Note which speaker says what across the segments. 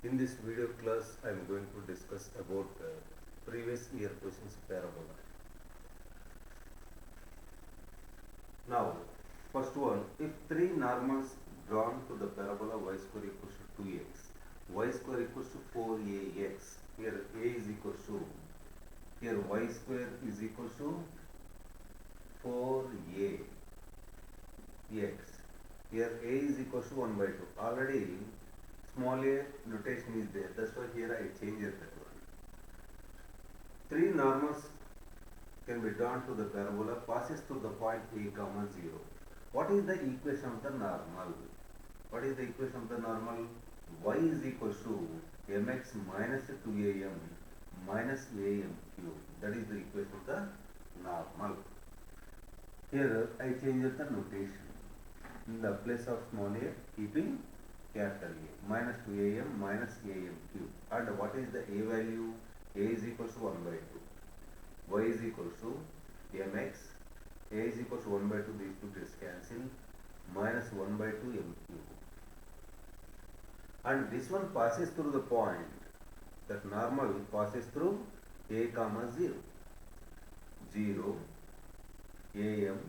Speaker 1: In this video class, I am going to discuss about previous year questions parabola. Now, first one, if three normals drawn to the parabola y square equals to 2x, y square equals to 4ax, here a is equals to, here y square is equals to 4ax, here a is equals to 1 by 2. Already small a notation is there, that's why here I changed that one. Three normals can be drawn to the parabola passes through the point a comma 0. What is the equation of the normal? What is the equation of the normal? Y is equals to mx minus 2am minus am cube. That is the equation of the normal. Here I changed the notation. In the place of small a, keeping capital A, minus 2am minus am cube. And what is the a value? A is equals to 1 by 2. Y is equals to mx, a is equals to 1 by 2, these two gets cancelled, minus 1 by 2 m cube. And this one passes through the point, that normal passes through a comma 0, 0, am,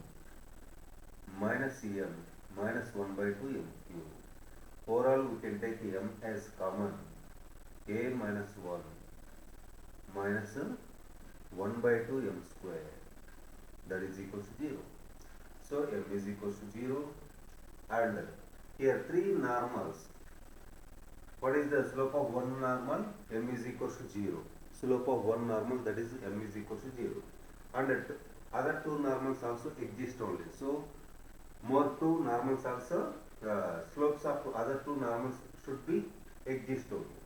Speaker 1: minus m, minus 1 by 2 m cube. Overall we can take m as common, a minus 1, minus 1 by 2 m square, that is equals to 0. So m is equals to 0, and here three normals. What is the slope of one normal? M is equals to 0. Slope of one normal, that is m is equals to 0. And other two normals also exist only. So more two normals also, slopes of other two normals should be exist only.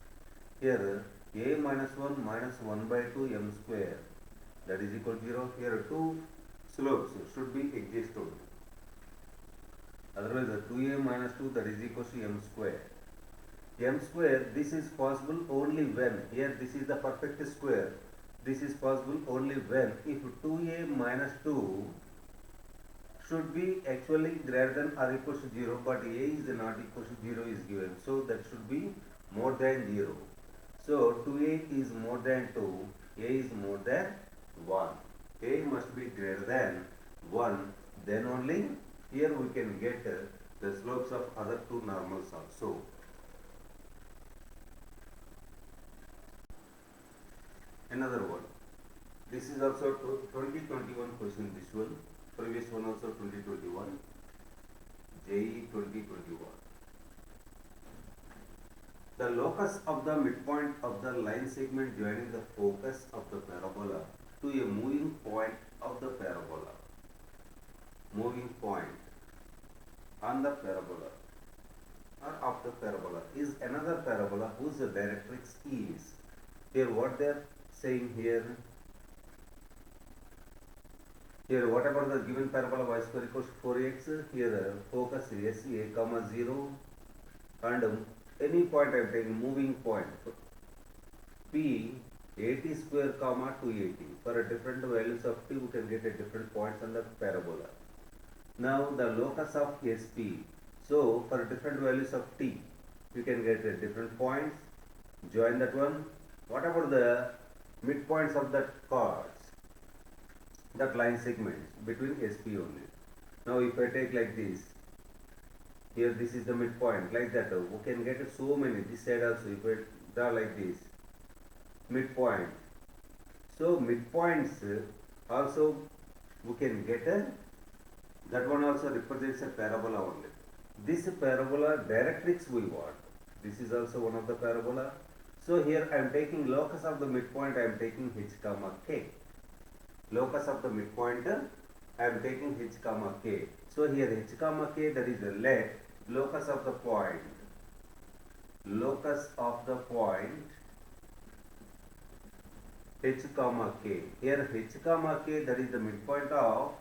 Speaker 1: Here a minus 1 minus 1 by 2 m square, that is equal to 0. Here two slopes should be exist only. Otherwise 2a minus 2, that is equal to m square. M square, this is possible only when, here this is the perfect square, this is possible only when, if 2a minus 2 should be actually greater than or equal to 0, but a is not equal to 0 is given, so that should be more than 0. So 2a is more than 2, a is more than 1. A must be greater than 1, then only here we can get the slopes of other two normals also. Another one. This is also 2021 question, this one. Previous one also 2021. JEE 2021. The locus of the midpoint of the line segment joining the focus of the parabola to a moving point of the parabola. Moving point on the parabola or of the parabola is another parabola whose directrix is. Here what they are saying here, whatever the given parabola y square equals to 4x, here focus is a comma 0, and any point I am taking moving point p 80 square comma 280. For a different values of t, we can get a different points on the parabola. Now the locus of sp, so for different values of t, you can get a different points, join that one. What about the midpoints of that chords, that line segments between sp only? Now if I take like this, here this is the midpoint, like that we can get so many, this side also if I draw like this, midpoint. So midpoints also we can get that one also represents a parabola only. This parabola directrix we want. This is also one of the parabola. So here I am taking locus of the midpoint, I am taking h comma k. Locus of the midpoint I am taking h comma k. So here h comma k, that is the locus of the point. Locus of the point h comma k. Here h comma k, that is the midpoint of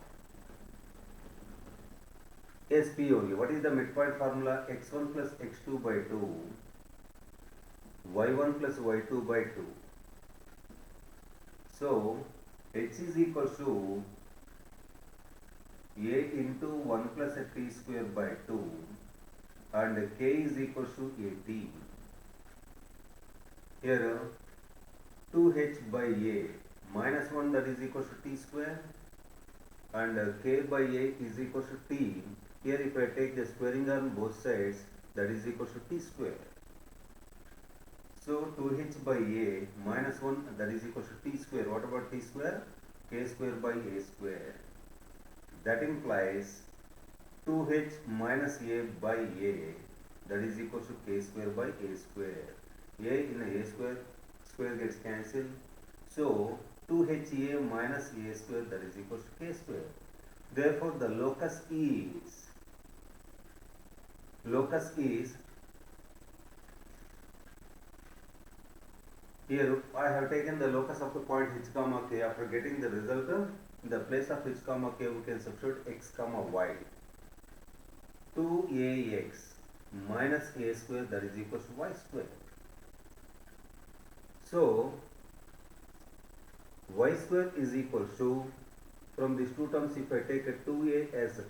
Speaker 1: sp only. What is the midpoint formula? x1 plus x2 by 2, y1 plus y2 by 2. So h is equal to a into 1 plus a t square by 2, and k is equal to 18. here 2h by a minus 1 that is equal to t square, and k by a is equal to t. Here if I take the squaring on both sides, that is equal to t square. So 2h by a minus 1 that is equal to t square. What about t square? K square by a square. That implies 2h minus a by a that is equal to k square by a square. A in a square gets cancelled. So 2ha minus a square that is equal to k square. Therefore the locus is here I have taken the locus of the point h comma k. After getting the result, in the place of h comma k we can substitute x comma y. 2ax minus a square that is equal to y square. So y square is equal to, from these two terms if I take a 2a as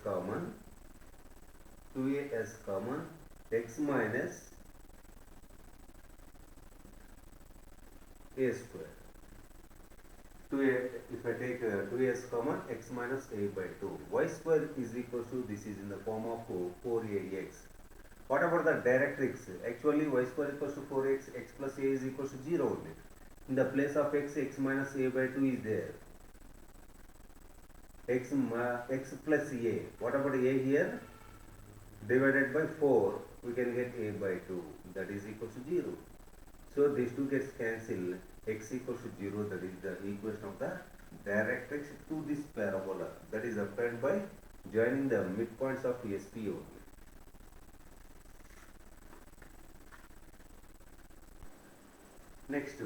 Speaker 1: common, x minus a square. 2a, if I take 2a as common, x minus a by 2. Y square is equal to, this is in the form of 4ax. What about the directrix? Actually y square equals to 4x, x plus a is equal to 0 only. In the place of x minus a by 2 is there. X plus a. What about a here? Divided by 4, we can get a by 2. That is equal to 0. So these two gets cancelled. X equals to 0. That is the equation of the directrix to this parabola. That is obtained by joining the midpoints of SP only. Next,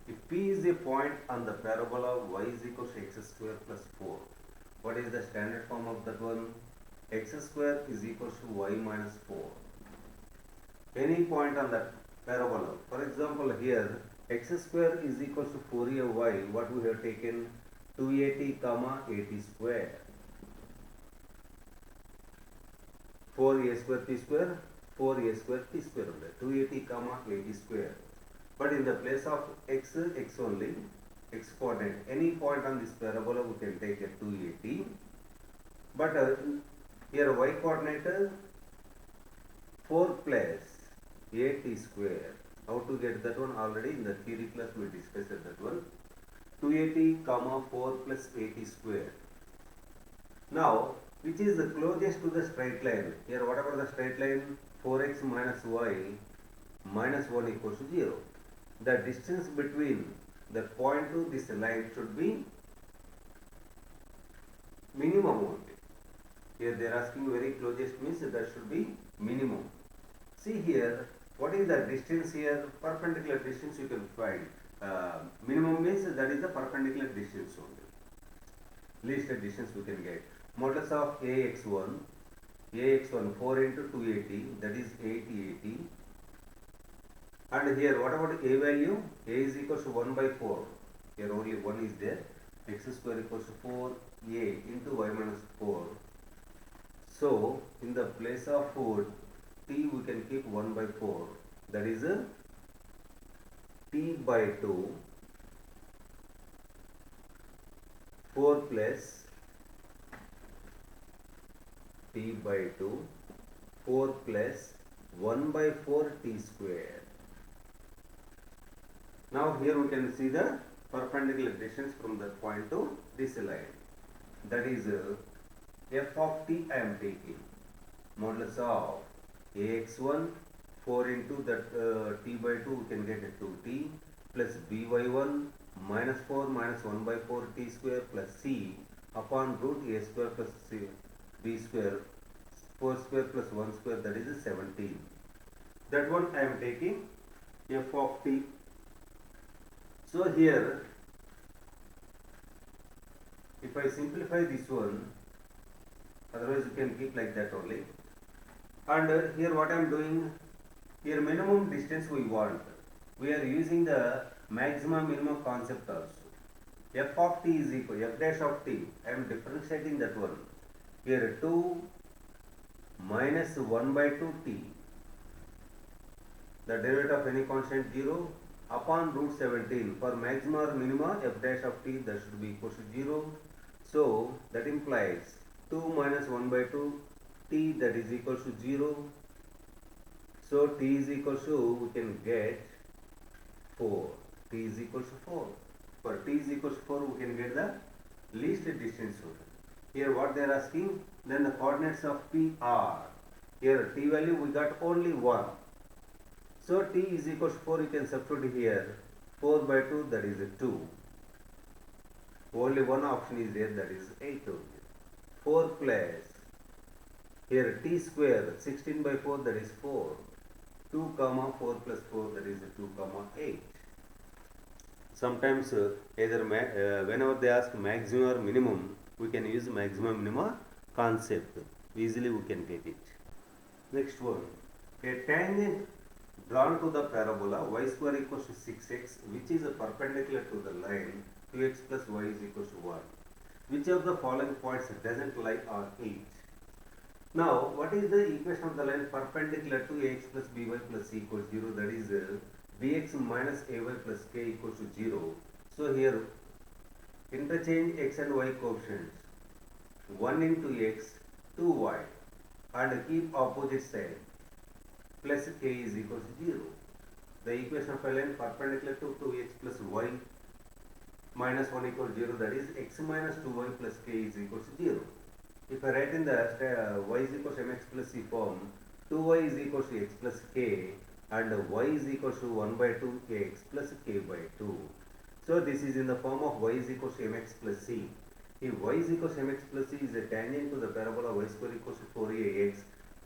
Speaker 1: if P is a point on the parabola y is equal to x square plus 4, what is the standard form of that one? X square is equal to y minus 4. Any point on that parabola, for example here x square is equal to 4ay, what we have taken? 2at comma 80 square. 4a square t square, 4a square t square, 280 comma 80 square. But in the place of x only, x coordinate, any point on this parabola we can take a 280. But here y coordinate 4 plus 80 square. How to get that one? Already in the theory class we discussed that one. 280 comma 4 plus 80 square. Now, which is the closest to the straight line? Here what about the straight line? 4x minus y minus 1 equals to 0. The distance between the point to this line should be minimum only. Here they are asking very closest means that should be minimum. See here, what is the distance here? Perpendicular distance you can find. Minimum means that is the perpendicular distance only. Least distance we can get. Modulus of ax1 4 into 280, that is 80. And here what about a value? A is equal to 1 by 4. Here only 1 is there. X square equals to 4a into y minus 4. So in the place of t we can keep 1 by 4. That is t by 2 4 plus t by 2 4 plus 1 by 4 t square. Now here we can see the perpendicular distance from that point to this line. That is f of t I am taking. Modulus of ax1 4 into that t by 2 we can get a 2t plus by1 minus 4 minus 1 by 4 t square plus c upon root a square plus c b square 4 square plus 1 square, that is 17. That one I am taking f of t. So here if I simplify this one, otherwise you can keep like that only. And here what I am doing, here minimum distance we want. We are using the maximum minimum concept also. F of t is equal, f dash of t, I am differentiating that one. Here 2 minus 1 by 2 t. The derivative of any constant 0, upon root 17. For maxima or minima, f dash of t, that should be equal to 0. So that implies 2 minus 1 by 2 t, that is equal to 0. So t is equal to, we can get 4. T is equal to 4. For t is equal to 4, we can get the least distance solution. Here what they are asking, then the coordinates of p are, here t value we got only 1. So t is equal to 4, you can substitute here, 4 by 2, that is 2. Only one option is there, that is 8 only. 4 plus, here t square, 16 by 4, that is 4. 2 comma 4 plus 4, that is 2 comma 8. Sometimes whenever they ask maximum or minimum, we can use maximum minima concept. Easily we can get it. Next one, a tangent drawn to the parabola y square equals to 6x, which is perpendicular to the line 2x plus y is equals to 1. Which of the following points doesn't lie on it? Now, what is the equation of the line perpendicular to ax plus by plus c equals 0? That is bx minus ay plus k equals to 0. So here, interchange x and y coefficients. 1 into x, 2y, and keep opposite side. Plus k is equal to 0. The equation of a line perpendicular to 2x plus y minus 1 equal to 0, that is x minus 2y plus k is equal to 0. If I write in the y is equal to mx plus c form, 2y is equal to x plus k and y is equal to 1 by 2 x plus k by 2. So this is in the form of y is equal to mx plus c. If y is equal to mx plus c is a tangent to the parabola y square equals to 4ax,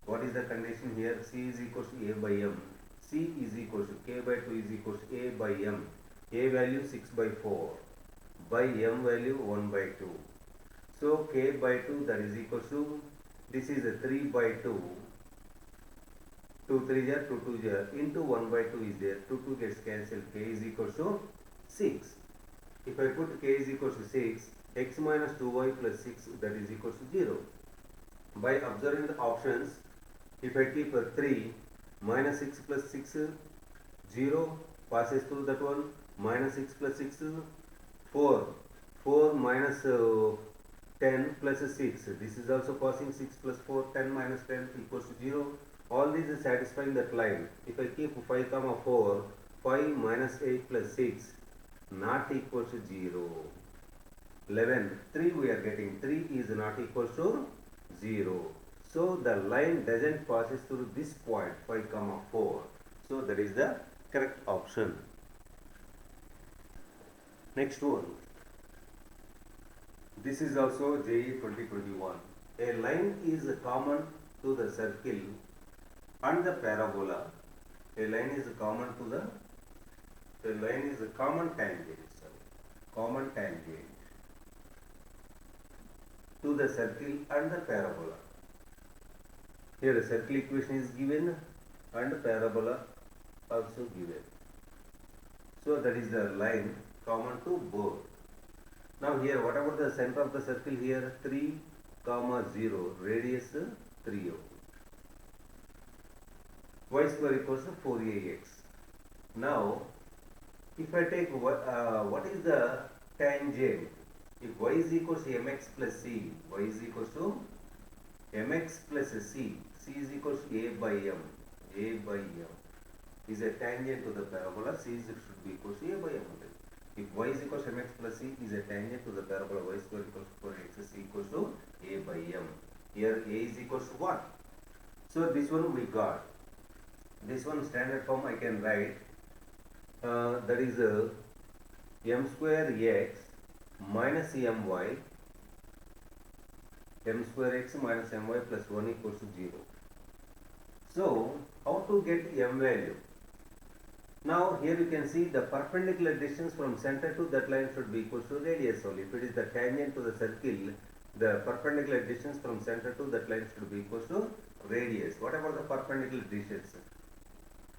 Speaker 1: what is the condition here? C is equal to a by m. C is equal to k by 2 is equal to a by m. A value 6 by 4 by m value 1 by 2. So k by 2, that is equal to, this is a 3 by 2. 2 3 jar, 2 2 jar, into 1 by 2 is there. 2 2 gets cancelled. K is equal to 6. If I put k is equal to 6, x minus 2y plus 6, that is equal to 0. By observing the options, if I keep 3, minus 6 plus 6, 0, passes through that one, minus 6 plus 6, 4, 4 minus 10 plus 6, this is also passing, 6 plus 4, 10 minus 10 equals to 0. All these is satisfying that line. If I keep 5 comma 4, 5 minus 8 plus 6, not equal to 0. 11, 3 we are getting, 3 is not equal to 0. So the line doesn't passes through this point, 5 comma 4. So that is the correct option. Next one. This is also JE 2021. A line is common to the circle and the parabola. A line is common to the, a line is a common tangent, common tangent to the circle and the parabola. Here a circle equation is given and parabola also given. So that is the line common to both. Now here, what about the center of the circle here? 3 comma 0, radius 3 y square equals to 4ax. Now if I take what is the tangent? If y is equal to mx plus c, y is equal to mx plus c, c is equal to a by m, a by m is a tangent to the parabola, c should be equal to a by m. If y is equal to mx plus c is a tangent to the parabola y square equals to 4x, c equals to a by m. Here a is equal to 1. So this one we got. This one standard form I can write. That is m square x minus my, m square x minus my plus 1 equals to 0. So how to get m value? Now here you can see the perpendicular distance from center to that line should be equal to radius only. If it is the tangent to the circle, the perpendicular distance from center to that line should be equal to radius. What about the perpendicular distance?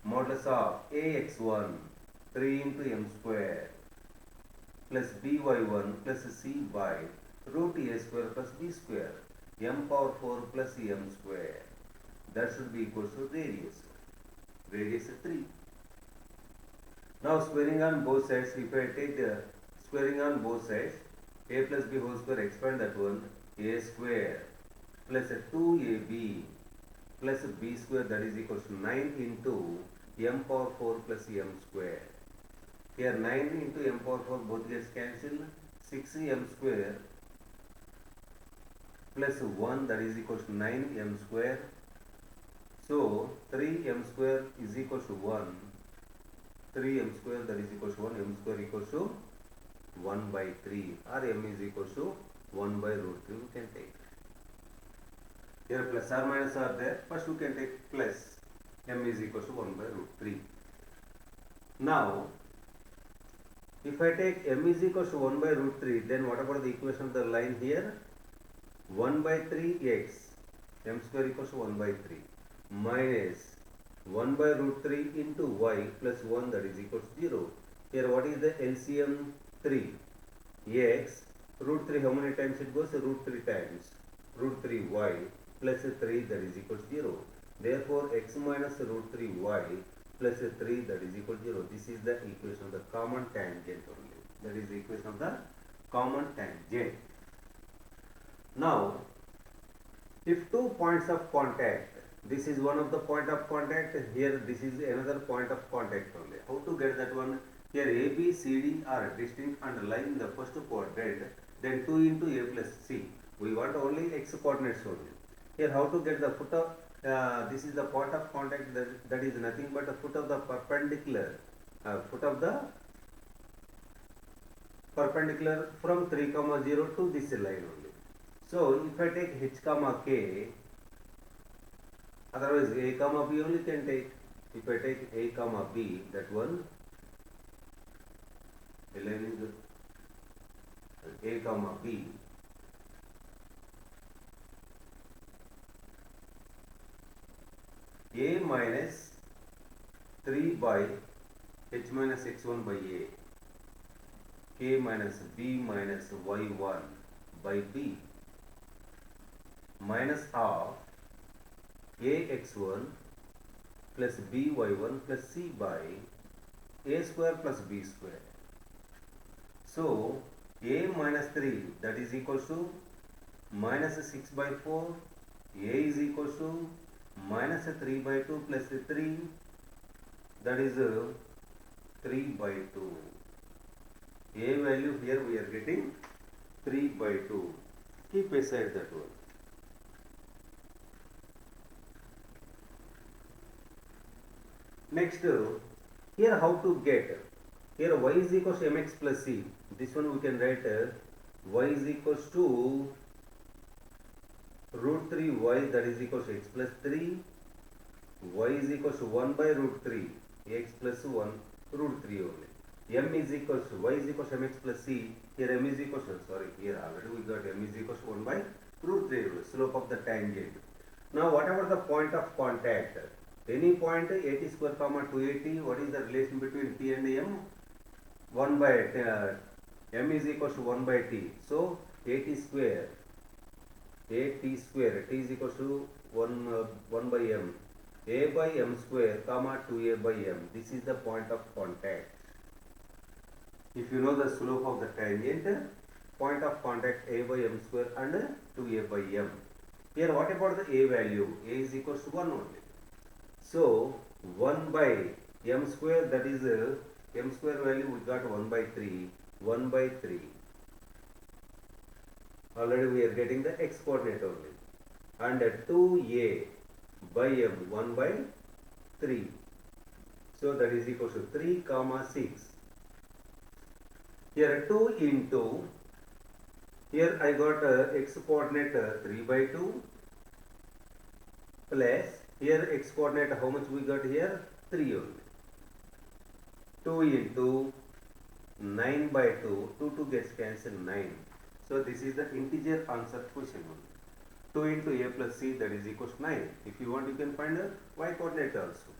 Speaker 1: Modulus of ax1 3 into m square plus by1 plus c by root a square plus b square, m power 4 plus m square. That should be equal to radius. Radius 3. Now squaring on both sides, if I take squaring on both sides, a plus b whole square, expand that one, a square plus 2ab plus b square, that is equals to 9 into m power 4 plus m square. Here 9 into m power 4 both gets cancelled, 6m square plus 1, that is equals to 9m square. So 3m square is equals to 1. 3m square, that is equals to 1, m square equals to 1 by 3, or m is equals to 1 by root 3 we can take. Here plus or minus are there, first we can take plus, m is equals to 1 by root 3. Now if I take m is equals to 1 by root 3, then what about the equation of the line here? 1 by 3x, m square equals to 1 by 3, minus 1 by root 3 into y plus 1, that is equals to 0. Here what is the LCM? 3. X, root 3, how many times it goes? Root 3 times. Root 3 y plus 3, that is equals to 0. Therefore x minus root 3 y plus 3, that is equal to 0. This is the equation of the common tangent only. That is the equation of the common tangent. Now, if two points of contact, this is one of the point of contact, here this is another point of contact only. How to get that one? Here A, B, C, D are distinct and lie in the first quadrant, then 2 into A plus C. We want only x coordinates only. Here how to get the foot of, this is the point of contact, that is nothing but the foot of the perpendicular, from 3, 0 to this line only. So if I take h, k, otherwise a, b only can take. If I take a, b, that one, a line is a, b, a minus 3 by h minus x1 by a, k minus b minus y1 by b, minus of ax1 plus by1 plus c by a square plus b square. So a minus 3, that is equals to minus 6 by 4, a is equals to minus 3 by 2 plus 3, that is 3 by 2. A value here we are getting 3 by 2. Keep aside that one. Next, here how to get, here y is equals to mx plus c. This one we can write y is equals to root 3 y, that is equals to x plus 3, y is equals to 1 by root 3 x plus 1 root 3 only. M is equals to, y is equals to mx plus c. Here m is equals to, here already we got m is equals to 1 by root 3 only, slope of the tangent. Now whatever the point of contact, any point 80 square comma 280, what is the relation between t and m? 1 by m is equals to 1 by t. So 80 square, t is equals to 1 by m. A by m square comma 2a by m. This is the point of contact. If you know the slope of the tangent, point of contact a by m square and 2a by m. Here what about the a value? A is equals to 1 only. So 1 by m square, that is m square value we got 1 by 3, 1 by 3. Already we are getting the x coordinate only. And 2a by m, 1 by 3. So that is equals to 3 comma 6. Here 2 into, here I got x coordinate 3 by 2 plus, here x coordinate how much we got here? 3 only. 2 into 9 by 2, 2 gets cancelled 9. So this is the integer answer question only. 2 into a plus c, that is equals to 9. If you want, you can find a y coordinate also.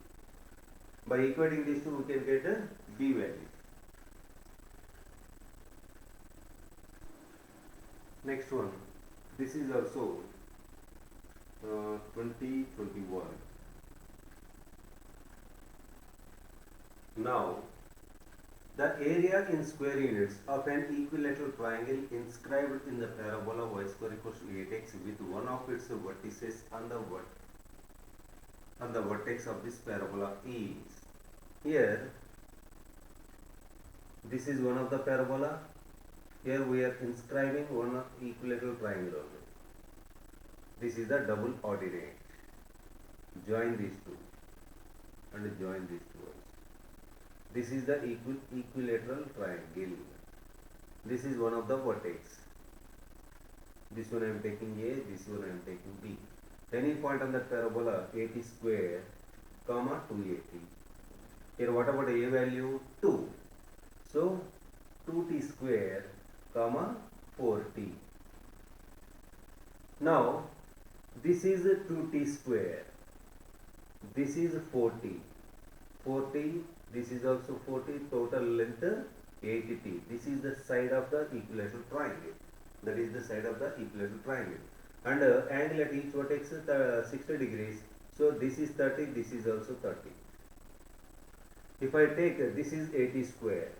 Speaker 1: By equating these two, we can get a b value. Next one, this is also 2021. Now The area in square units of an equilateral triangle inscribed in the parabola y square equals to 8x with one of its vertices on the vertex of this parabola is. Here, this is one of the parabola. Here we are inscribing one equilateral triangle only. This is the double ordinate. Join these two and join these two also. This is the equilateral triangle. This is one of the vertex. This one I am taking A, this one I am taking B. Any point on that parabola 80 square, comma 280. Here what about A value? 2. So 2t square, comma 4t. Now this is 2t square. This is 40. 40. This is also 40. Total length 80t. This is the side of the equilateral triangle. That is the side of the equilateral triangle. And angle at each vertex 60 degrees. So this is 30. This is also 30. If I take this is 80 square.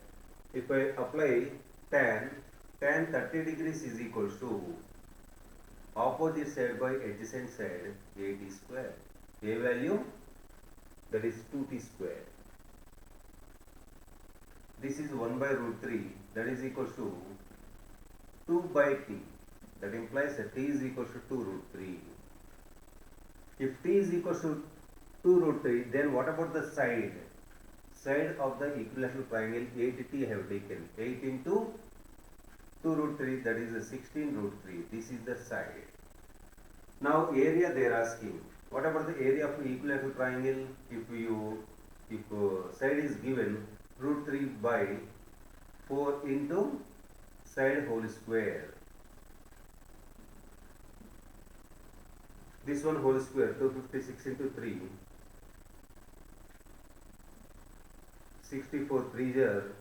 Speaker 1: If I apply tan 30 degrees is equals to opposite side by adjacent side 80 square. A value, that is 2t square. This is 1 by root 3, that is equals to 2 by t. That implies that t is equals to 2 root 3. If t is equals to 2 root 3, then what about the side? Side of the equilateral triangle 8t I have taken. 8 into 2 root 3, that is 16 root 3. This is the side. Now area they are asking. What about the area of equilateral triangle? If side is given root 3 by 4 into side whole square. This one whole square 256 into 3. 64 3 are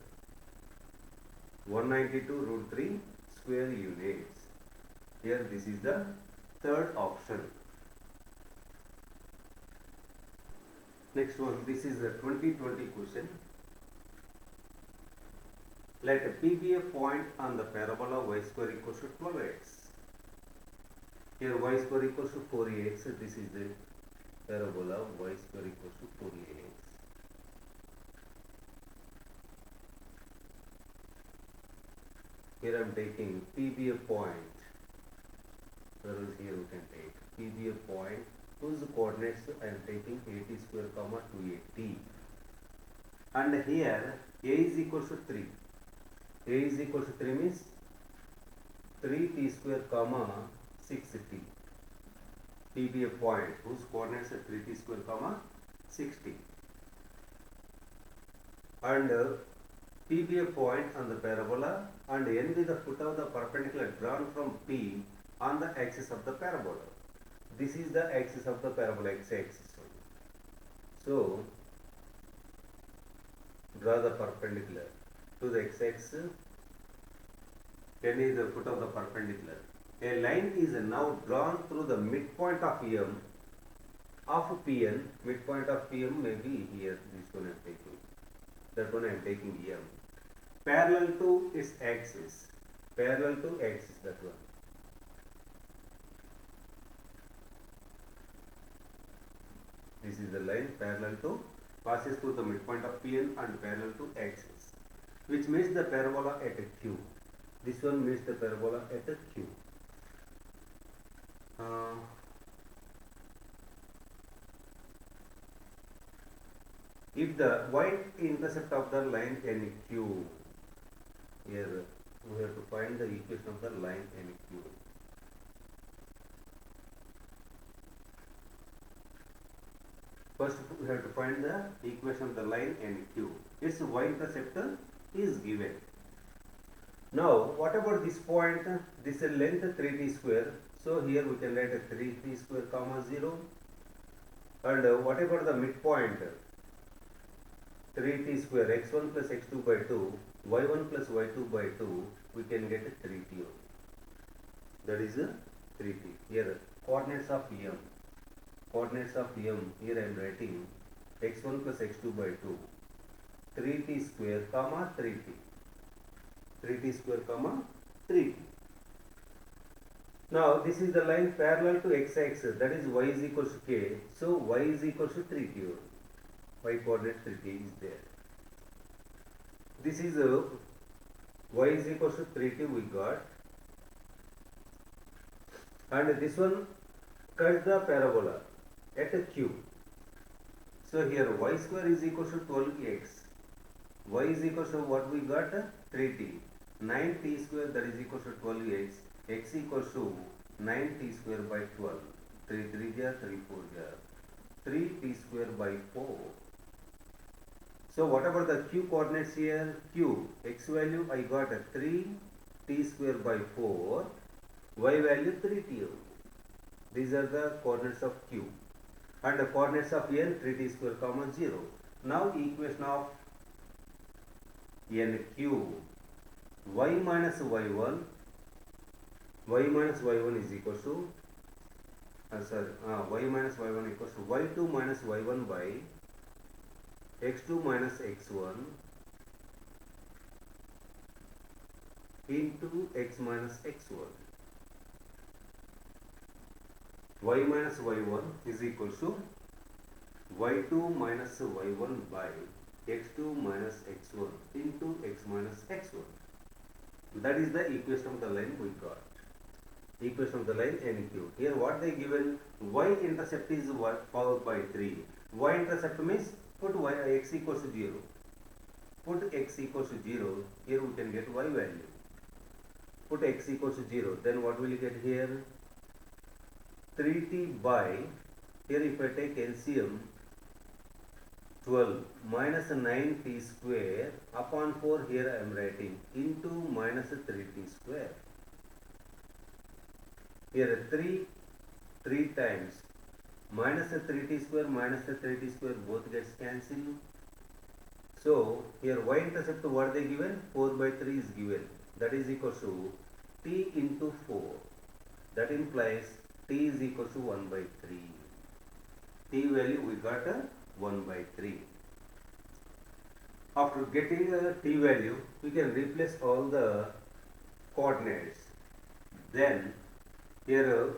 Speaker 1: 192 root 3 square units. Here this is the third option. Next one, this is a 2020 question. Let P be a point on the parabola y square equals to 12x. Here y square equals to 4x. This is the parabola y square equals to 4x. Here I am taking P be a point. Whereas here we can take P be a point whose coordinates I am taking 80 square comma 280. And here A is equals to 3. A is equals to 3 means 3t square comma 6t. P be a point whose coordinates are 3t square comma 60. And P be a point on the parabola and N be the foot of the perpendicular drawn from P on the axis of the parabola. This is the axis of the parabola, x-axis. So draw the perpendicular to the x-axis. N is the foot of the perpendicular. A line is now drawn through the midpoint of M of Pn. Midpoint of Pm may be here. This one I am taking. That one I am taking M. Parallel to its axis. Parallel to axis, that one. This is the line parallel to, passes through the midpoint of Pn and parallel to axis, which meets the parabola at a Q. This one meets the parabola at a Q. If the y-intercept of the line NQ, here we have to find the equation of the line NQ. First we have to find the equation of the line NQ. Its y-intercept is given. Now what about this point? This is length 3t square. So here we can write a 3t square comma 0. And what about the midpoint? 3t square, x1 plus x2 by 2, y1 plus y2 by 2, we can get 3t only. That is 3t. Here coordinates of M. Coordinates of M, here I am writing x1 plus x2 by 2. 3t square comma 3t. 3t square comma 3t. Now this is the line parallel to x-axis, that is y is equals to k. So y is equals to 3t. Y coordinate 3t is there. This is y is equals to 3t we got. And this one cuts the parabola at a q. So here y square is equals to 12x. Y is equals to what we got? 3t. 9t square, that is equals to 12x. X equals to 9t square by 12. 3 3 ja, 3 4 ja. 3t square by 4. So what about the q coordinates here? Q, x value I got a 3t square by 4. Y value 3t. These are the coordinates of q. And the coordinates of n, 3t square comma 0. Now equation of nq, y minus y1 is equal to y minus y1 equals to y2 minus y1 by x2 minus x1 into x minus x1. Y minus y1 is equal to y2 minus y1 by x2 minus x1 into x minus x1. That is the equation of the line we got. Equation of the line NQ. Here what they given, y-intercept is what? Power by 3. Y-intercept means put x equals to 0. Put x equals to 0. Here we can get y value. Put x equals to 0. Then what will you get here? 3t by, here if I take LCM, 12 minus 9t square upon 4, here I am writing into minus 3t square. Here 3 times minus 3t square minus 3t square both gets cancelled. So here y-intercept what they given? 4 by 3 is given. That is equal to t into 4. That implies t is equal to 1 by 3. T value we got 1 by 3. After getting a t value, we can replace all the coordinates. Then here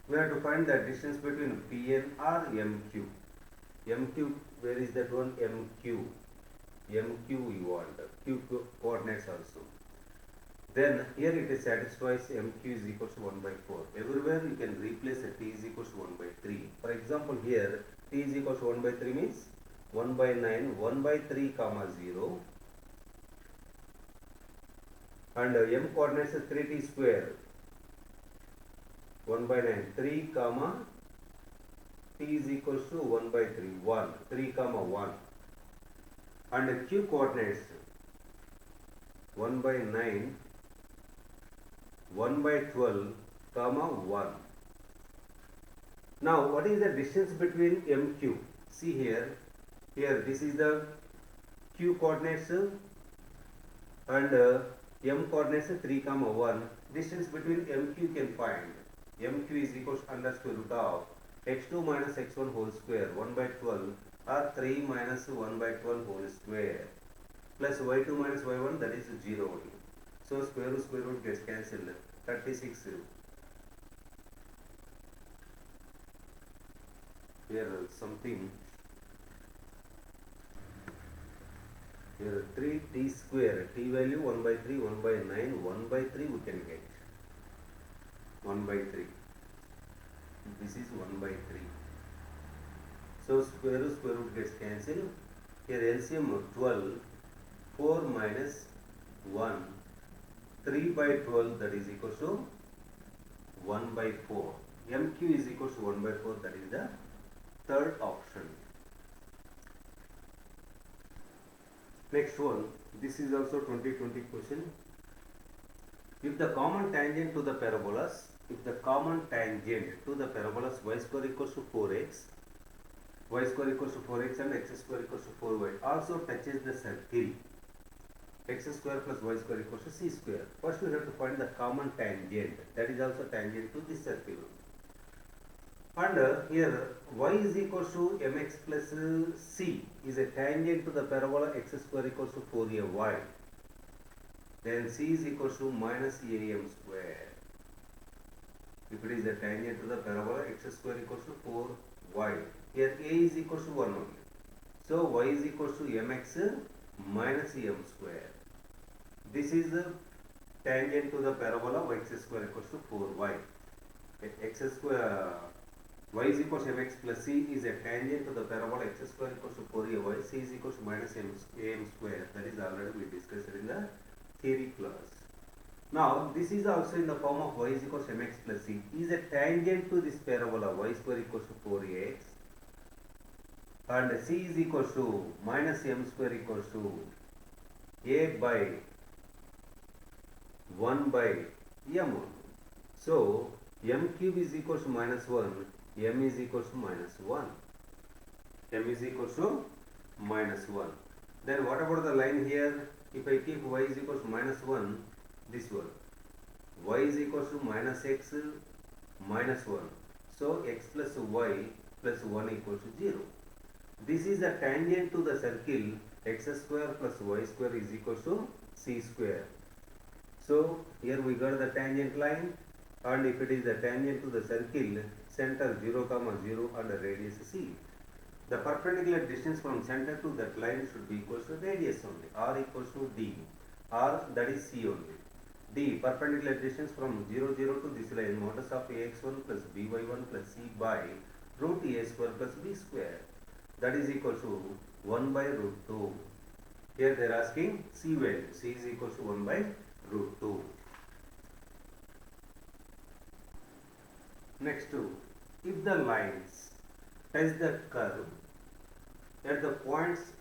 Speaker 1: we have to find the distance between Pn or MQ. MQ, where is that one? MQ. MQ we want. Q coordinates also. Then here it is satisfies MQ is equal to 1 by 4. Everywhere you can replace a t is equal to 1 by 3. For example, here t is equal to 1 by 3 means 1 by 9, 1 by 3 comma 0. And m coordinates is 3t square. 1 by 9, 3 comma t is equals to 1 by 3, 1, 3 comma 1. And q coordinates 1 by 9, 1 by 12 comma 1. Now what is the distance between MQ? See here this is the q coordinates and m coordinates 3 comma 1. Distance between MQ can find. MQ is equals to under square root of x2 minus x1 whole square 1 by 12 or 3 minus 1 by 12 whole square plus y2 minus y1, that is 0 only. So square root gets cancelled. 36. Here something. Here 3t square. T value 1 by 3, 1 by 9, 1 by 3 we can get. 1 by 3. This is 1 by 3. So square root gets cancelled. Here LCM of 12. 4 minus 1. 3 by 12, that is equal to 1 by 4. MQ is equal to 1 by 4, that is the third option. Next one, this is also 2020 question. If the common tangent to the parabolas, y square equals to 4x, y square equals to 4x and x square equals to 4y also touches the circle, x square plus y square equals to c square. First we have to find the common tangent, that is also tangent to this circle. And here y is equals to mx plus c is a tangent to the parabola x square equals to 4ay. Then c is equals to minus am square. If it is a tangent to the parabola x square equals to 4y. Here a is equals to 1 only. So y is equals to mx minus m square. This is the tangent to the parabola x square equals to 4y. X square y is equals to mx plus c is a tangent to the parabola x square equals to 4ay. C is equals to minus am square. That is already we discussed in the theory class. Now this is also in the form of y is equals to mx plus c is a tangent to this parabola y square equals to 4ax, and c is equals to minus m square equals to a by 1 by m. So m cube is equals to minus 1, m is equals to minus 1. M is equals to minus 1. Then what about the line here? If I keep y is equals to minus 1, this one. Y is equals to minus x minus 1. So x plus y plus 1 equals to 0. This is a tangent to the circle x square plus y square is equals to c square. So here we got the tangent line, and if it is a tangent to the circle, center 0, 0 and radius c. The perpendicular distance from center to that line should be equals to radius only. R equals to d. R, that is c only. D, perpendicular distance from 0, 0 to this line, modulus of ax1 plus by1 plus c by root a square plus b square. That is equal to 1 by root 2. Here they are asking c value. C is equal to 1 by root 2. Next, if the lines touch the curve at the points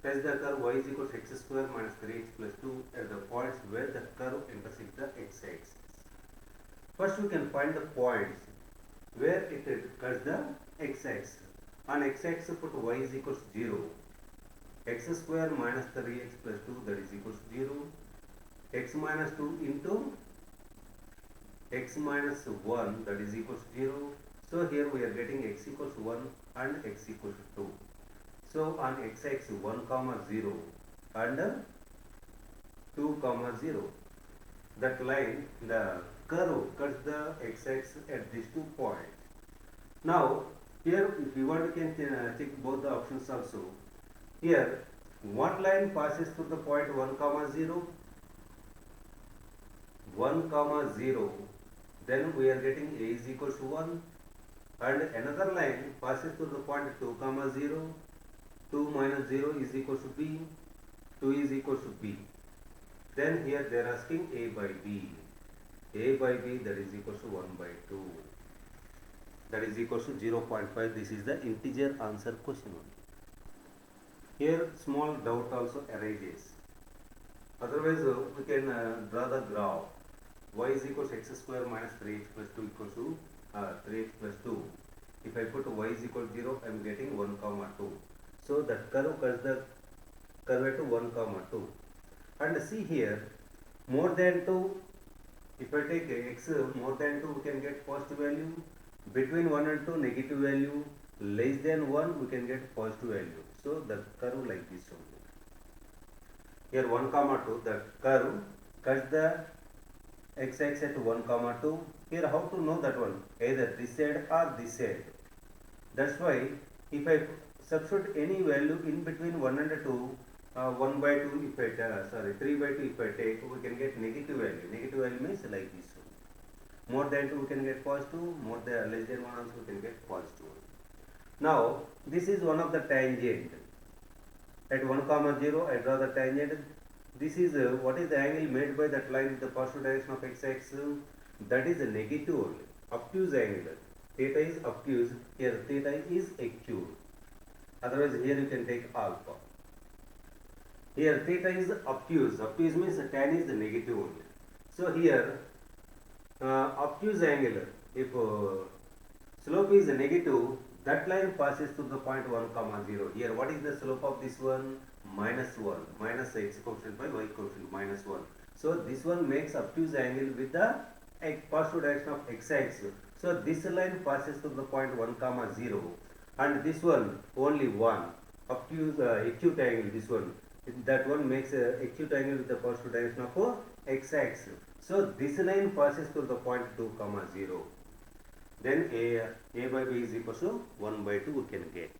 Speaker 1: touch the curve y is equal to x square minus 3x plus 2 at the points where the curve intersects the x-axis. First we can find the points where it cuts the x-axis. On x-axis put y is equal to 0, x square minus 3x plus 2 that is equal to 0, x minus 2 into x minus 1 that is equal to 0. So here we are getting x equals to 1 and x equals to 2. So on x-axis 1 comma 0 and 2 comma 0. That line, the curve cuts the x-axis at these 2 points. Now here if you want we can check both the options also. Here one line passes through the point 1 comma 0, 1 comma 0, then we are getting a is equal to 1, and another line passes through the point 2 comma 0, 2 minus 0 is equal to b, 2 is equal to b. Then here they are asking a by b. A by b that is equal to 1 by 2. That is equal to 0.5. This is the integer answer question only. Here small doubt also arises. Otherwise we can draw the graph. Y is equal to x square minus 3x plus 2 equals to 3x plus 2. If I put y is equal to 0, I am getting 1 comma 2. So that curve cuts the curve to 1 comma 2. And see here, more than 2, if I take x more than 2, we can get positive value. Between 1 and 2, negative value. Less than 1, we can get positive value. So the curve like this only. Here 1 comma 2, the curve cuts the x-axis at 1 comma 2. Here how to know that one? Either this side or this side. That's why if I substitute any value in between 1 and 2, 1 by 2 if I 3 by 2 if I take, we can get negative value. Negative value means like this one. More than 2 we can get positive, more than less than 1 also we can get positive. Now this is one of the tangent. At 1 comma 0 I draw the tangent. This is what is the angle made by that line with the positive direction of x-axis? That is a negative only. Obtuse angle. Theta is obtuse. Here theta is acute. Otherwise here you can take alpha. Here theta is obtuse. Obtuse means tan is the negative only. So here obtuse angle, if slope is negative, that line passes through the point 1 comma 0. Here what is the slope of this one? Minus 1. Minus x coefficient by y coefficient minus 1. So this one makes obtuse angle with the positive direction of x-axis. So this line passes through the point 1 comma 0, and this one only 1 up to the acute angle, this one, that one makes a acute angle with the positive direction of x-axis. So this line passes through the point 2 comma 0. Then a by b is equal to 1 by 2 we can get.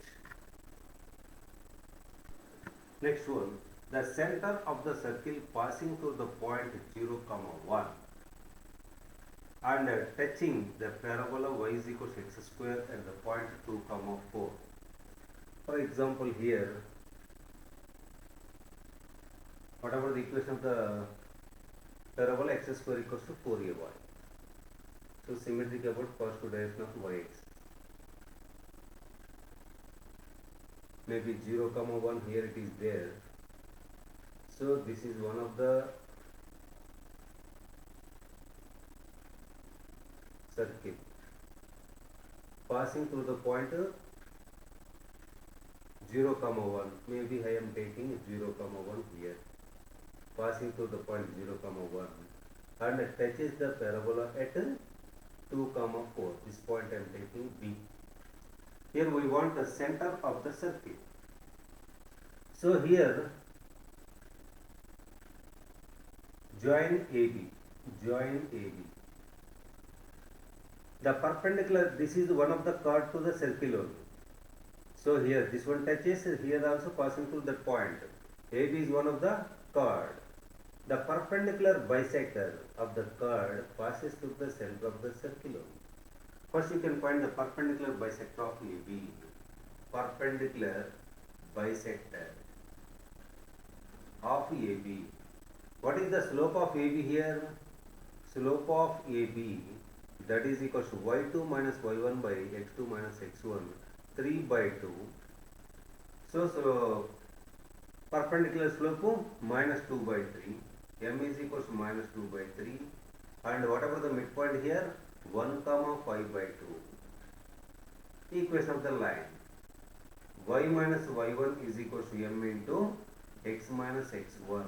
Speaker 1: Next one, the center of the circle passing through the point 0 comma 1 and touching the parabola y is equal to x square at the point 2 comma 4. For example, here, whatever the equation of the parabola x square equals to 4ay. So symmetric about positive direction of y-axis. Maybe 0 comma 1, here it is there. So this is one of the circle passing through the point 0 comma 1. Maybe I am taking 0 comma 1 here, passing through the point 0 comma 1 and touches the parabola at 2 comma 4. This point I am taking B. Here we want the center of the circle. So here join AB. The perpendicular, this is one of the chord to the circle only. So here this one touches, here also passing through that point. AB is one of the chord. The perpendicular bisector of the chord passes through the center of the circle only. First you can find the perpendicular bisector of AB. Perpendicular bisector of AB. What is the slope of AB here? Slope of AB, that is equal to y2 minus y1 by x2 minus x1, 3 by 2. So perpendicular slope minus 2 by 3. M is equal to minus 2 by 3. And whatever the midpoint here, 1 comma 5 by 2. Equation of the line. Y minus y1 is equal to m into x minus x1.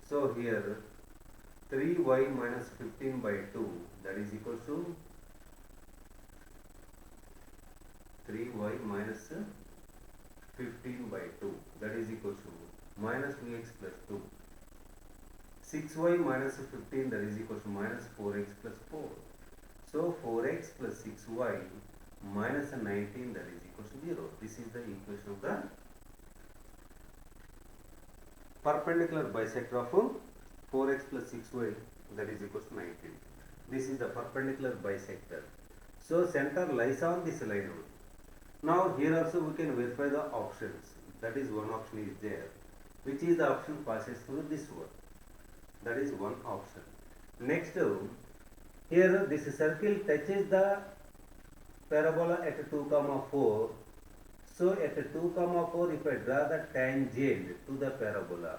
Speaker 1: So here 3y minus 15 by 2, that is equal to 3y minus 15 by 2, that is equal to minus 2x plus 2. 6y minus 15, that is equal to minus 4x plus 4. So 4x plus 6y minus 19, that is equal to 0. This is the equation of the perpendicular bisector of 4x plus 6y, that is equal to 19. This is the perpendicular bisector. So center lies on this line only. Now here also we can verify the options. That is one option is there. Which is the option passes through this one. That is one option. Next, here this circle touches the parabola at 2 comma 4. So at 2 comma 4, if I draw the tangent to the parabola,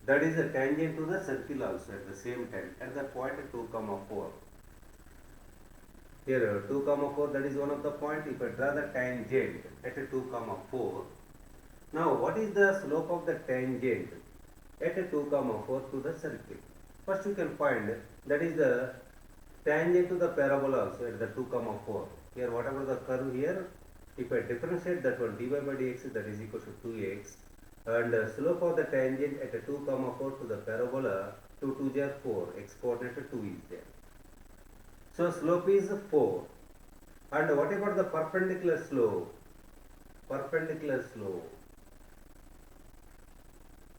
Speaker 1: that is a tangent to the circle also at the same time at the point 2 comma 4. Here 2 comma 4, that is one of the point. If I draw the tangent at 2 comma 4, now what is the slope of the tangent at 2 comma 4 to the circle? First you can find that is the tangent to the parabola also at the 2 comma 4. Here whatever the curve here, if I differentiate that one, dy by dx, that is equal to 2x, and slope of the tangent at 2 comma 4 to the parabola, 2 2 is 4, x coordinate 2 is there. So slope is 4. And what about the perpendicular slope? Perpendicular slope,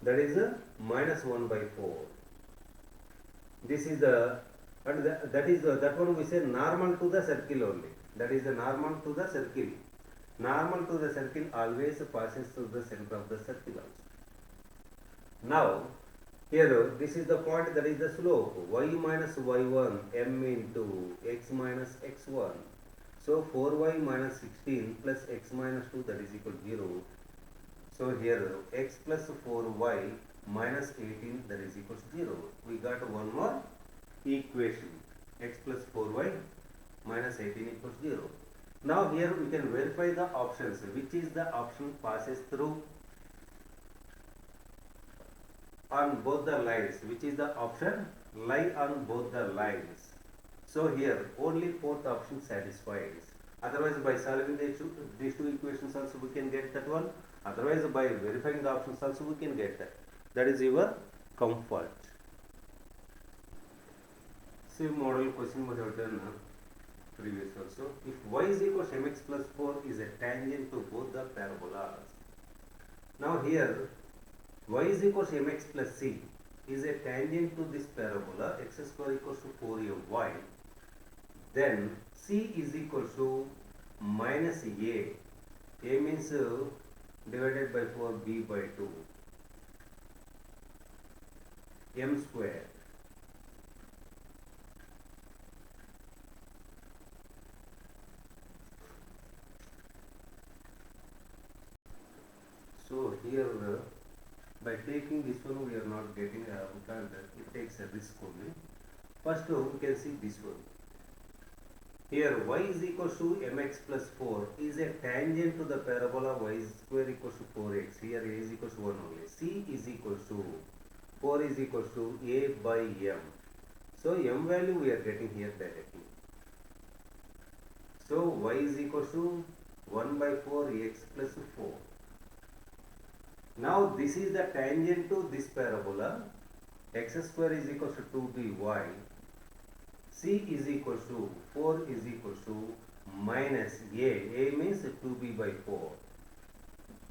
Speaker 1: that is minus 1 by 4. This is the, and that one we say normal to the circle only. That is the normal to the circle. Normal to the circle always passes through the center of the circle also. Now here this is the point, that is the slope, y minus y1 m into x minus x1. So 4y minus 16 plus x minus 2, that is equal to 0. So here x plus 4y minus 18, that is equal to 0. We got one more equation, x plus 4y minus 18 equals 0. Now here we can verify the options. Which is the option passes through on both the lines? Which is the option lie on both the lines? So here only fourth option satisfies. Otherwise by solving these two equations also we can get that one. Otherwise by verifying the options also we can get that. That is your comfort. Same model question we have done previous also. If y is equals to mx plus 4 is a tangent to both the parabolas. Now here y is equals to mx plus c is a tangent to this parabola x square equals to 4ay. Then c is equal to minus a. A means divided by 4, b by 2, m square. So here by taking this one we are not getting because it takes a risk only. First we can see this one. Here y is equal to mx plus 4 is a tangent to the parabola y square equals to 4x. Here a is equal to 1 only. C is equal to 4 is equal to a by m. So m value we are getting here directly. So y is equal to 1 by 4 x plus 4. Now this is the tangent to this parabola. X square is equal to 2by. C is equal to 4 is equal to minus a. A means 2b by 4.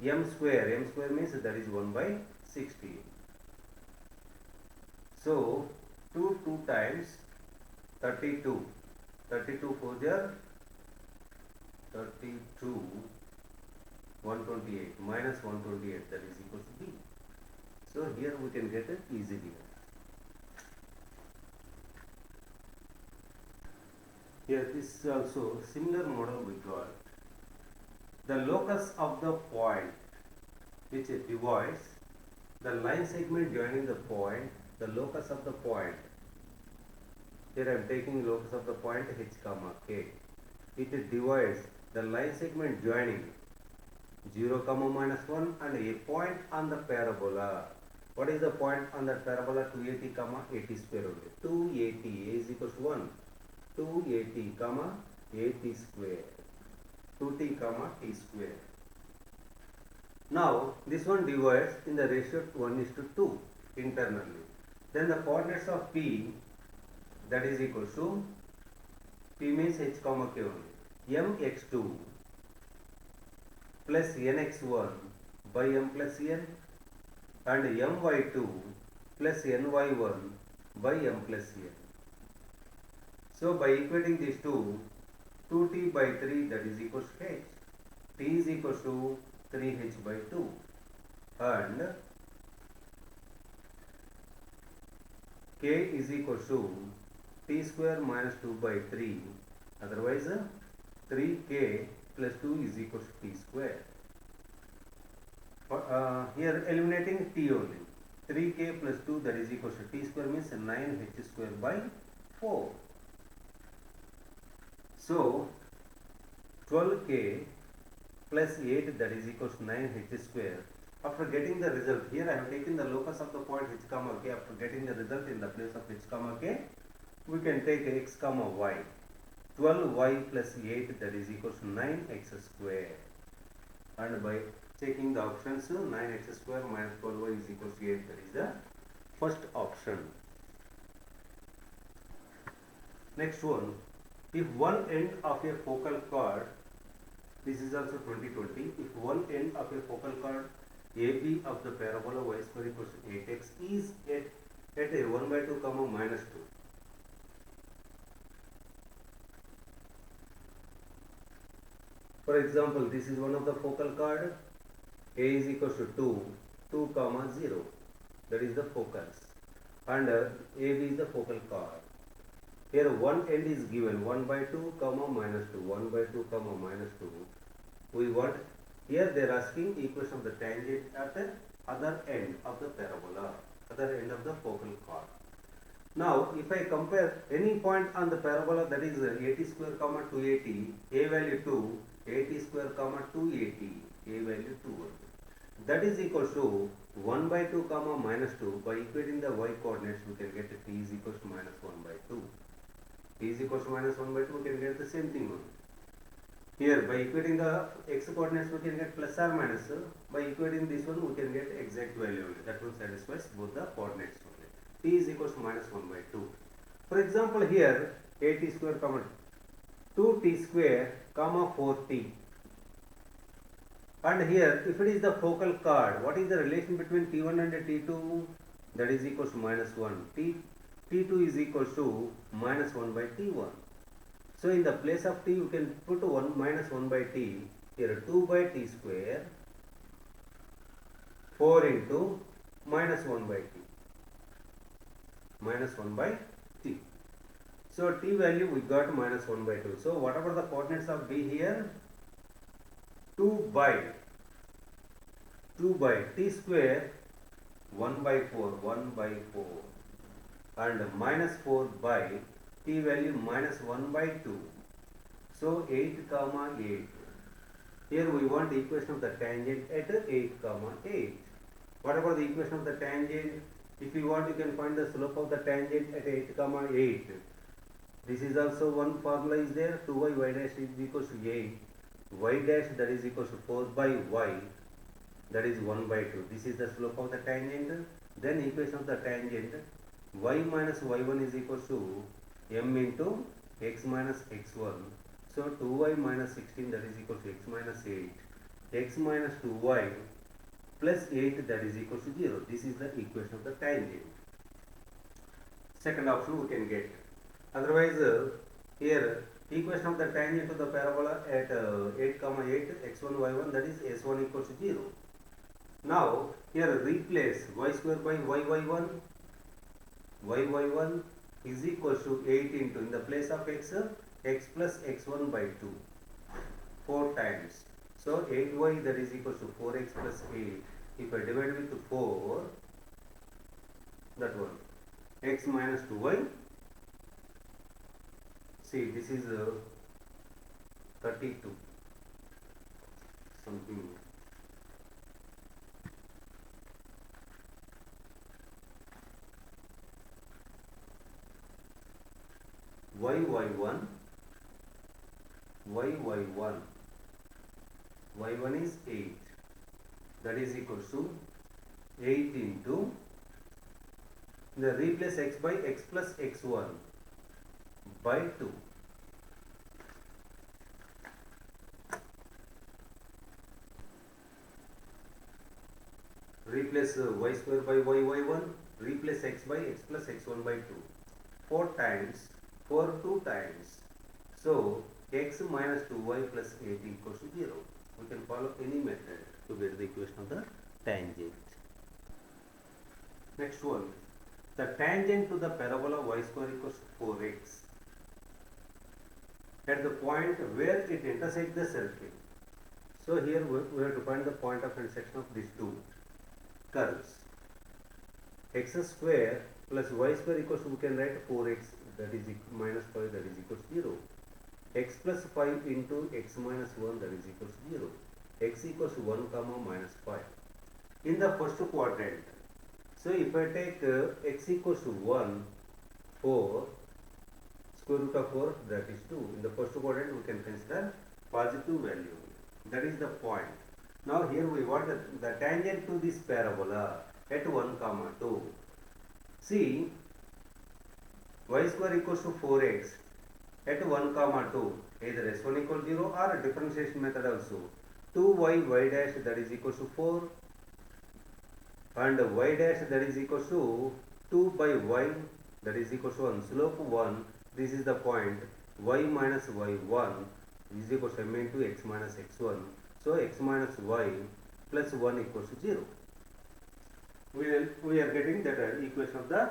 Speaker 1: M square means that is 1 by 16. So 2 times 32. 32 4 jar 32 128 minus 128, that is equal to b. So here we can get it easily. Here this is also similar model we got. The locus of the point which divides the line segment joining the point, the locus of the point. Here I am taking locus of the point h comma k. It divides the line segment joining 0 comma minus 1 and a point on the parabola. What is the point on the parabola? 280 comma 80 square only. 280 a is equal to 1. 280 comma 80 square. 2t comma t square. Now this one divides in the ratio 1:2 internally. Then the coordinates of p, that is equal to p means h comma k only. mx2 plus nx1 by m plus n and my2 plus ny1 by m plus n. So by equating these two, 2t by 3 that is equal to h. T is equal to 3h by 2 and k is equal to t square minus 2 by 3. Otherwise 3k plus 2 is equal to t square. Here eliminating t only. 3k plus 2 that is equal to t square means 9h square by 4. So 12k plus 8 that is equal to 9h square. After getting the result, here I have taken the locus of the point h comma k. After getting the result in the place of h comma k, we can take x comma y. 12y plus 8 that is equal to 9x square. And by checking the options, 9x square minus 12y is equal to 8. That is the first option. Next one. If one end of a focal chord, this is also 2020, if one end of a focal chord AB of the parabola y square equals to 8x is at a 1 by 2 comma minus 2. For example, this is one of the focal chord. A is equals to 2 comma 0. That is the focus. And AB is the focal chord. Here one end is given 1 by 2 comma minus 2, 1 by 2 comma minus 2. We want, here they are asking equation of the tangent at the other end of the parabola, other end of the focal chord. Now if I compare any point on the parabola, that is 80 square comma 280, a value 2, 80 square comma 280, a value 2. That is equal to 1 by 2 comma minus 2. By equating the y coordinates we can get t is equal to minus 1 by 2. t is equals to minus 1 by 2, we can get the same thing only. Here by equating the x coordinates we can get plus or minus. By equating this one we can get exact value only. That one satisfies both the coordinates only. T is equals to minus 1 by 2. For example here 8t square comma 2t square comma 4t. And here if it is the focal chord, what is the relation between t1 and t2? That is equals to minus 1. T2 is equals to minus 1 by t1. So in the place of t you can put 1 minus 1 by t. Here 2 by t square 4 into minus 1 by t. Minus 1 by t. So t value we got minus 1 by 2. So whatever the coordinates of d here, 2 by t square 1 by 4 and minus 4 by t value minus 1 by 2. So 8 comma 8. Here we want the equation of the tangent at 8 comma 8. Whatever the equation of the tangent, if you want you can find the slope of the tangent at 8 comma 8. This is also one formula is there, 2y y dash is equals to 8. Y dash that is equals to 4 by y, that is 1 by 2. This is the slope of the tangent. Then equation of the tangent, y minus y1 is equals to m into x minus x1. So 2y minus 16 that is equals to x minus 8. X minus 2y plus 8 that is equals to 0. This is the equation of the tangent. Second option we can get. Otherwise here equation of the tangent to the parabola at 8 comma 8 x1 y1, that is s1 equals to 0. Now here replace y square by y1 is equals to 8 into, in the place of x plus x1 by 2 4 times. So 8y that is equals to 4x plus 8. If I divide with 4, that one x minus 2y. See, this is 32 something. y1 is 8, that is equals to 8 into, the replace x by x plus x1 by 2. Replace y square by y1, replace x by x plus x1 by 2. 4 times, 4 2 times. So x minus 2y plus 8 equals to 0. We can follow any method to get the equation of the tangent. Next one, the tangent to the parabola y square equals to 4x at the point where it intersects the circle. So here we have to find the point of intersection of these two curves. X square plus y square equals to, we can write 4x, that is minus 5, that is equals to 0. X plus 5 into x minus 1, that is equals to 0. X equals to 1 comma minus 5. In the first quadrant, so if I take x equals to 1, 4, square root of 4, that is 2. In the first quadrant we can consider positive value. That is the point. Now here we want the tangent to this parabola at 1 comma 2. See, y square equals to 4x at 1 comma 2, either s1 equals 0 or a differentiation method also. 2y y dash that is equals to 4 and y dash that is equals to 2 by y that is equals to 1, slope 1. This is the point. Y minus y1 is equals to m into x minus x1. So x minus y plus 1 equals to 0. We are getting that equation of the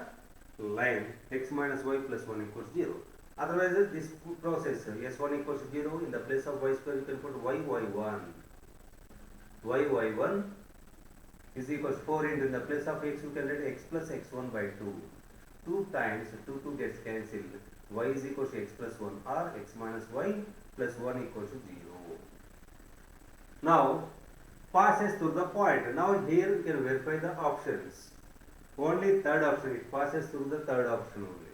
Speaker 1: line x minus y plus 1 equals 0. Otherwise this process s1 equals to 0, in the place of y square you can put y1. y1 is equals 4 into, in the place of x you can write x plus x1 by 2. 2 times 2 gets cancelled. Y is equals to x plus 1 or x minus y plus 1 equals to 0. Now passes through the point. Now here you can verify the options. Only third option, it passes through the third option only.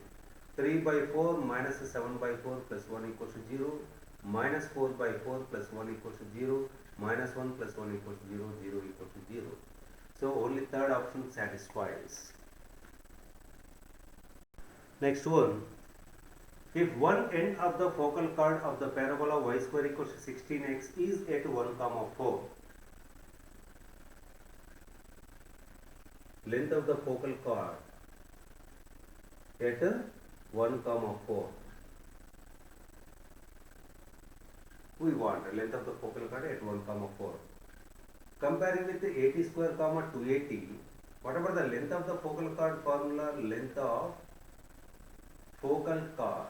Speaker 1: 3 by 4 minus 7 by 4 plus 1 equals to 0, minus 4 by 4 plus 1 equals to 0, minus 1 plus 1 equals to 0, 0 equals to 0. So only third option satisfies. Next one, if one end of the focal chord of the parabola y square equals to 16x is at 1 comma 4, length of the focal chord at 1 comma 4. We want length of the focal chord at 1 comma 4. Comparing with the 80 square comma 280, whatever the length of the focal chord formula, length of focal chord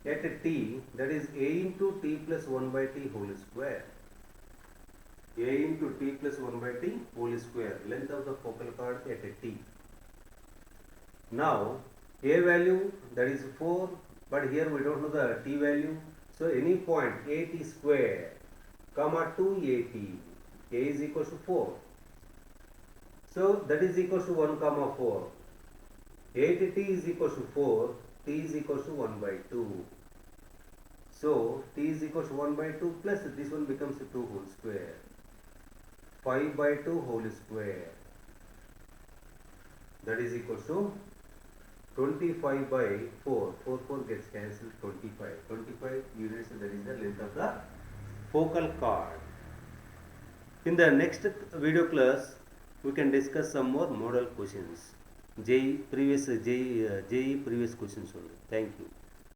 Speaker 1: at t, that is a into t plus 1 by t whole square. A into t plus 1 by t whole square, length of the focal chord at t. Now a value, that is 4, but here we don't know the t value. So any point at square comma 2at, a is equals to 4. So that is equals to 1 comma 4. 8t is equals to 4, t is equals to 1 by 2. So t is equals to 1 by 2 plus this one becomes 2 whole square. 5 by 2 whole square. That is equals to 25 by 4. 4 gets cancelled, 25. 25 units, that is the length of the focal chord. In the next video class, we can discuss some more model questions. JEE previous questions only. Thank you.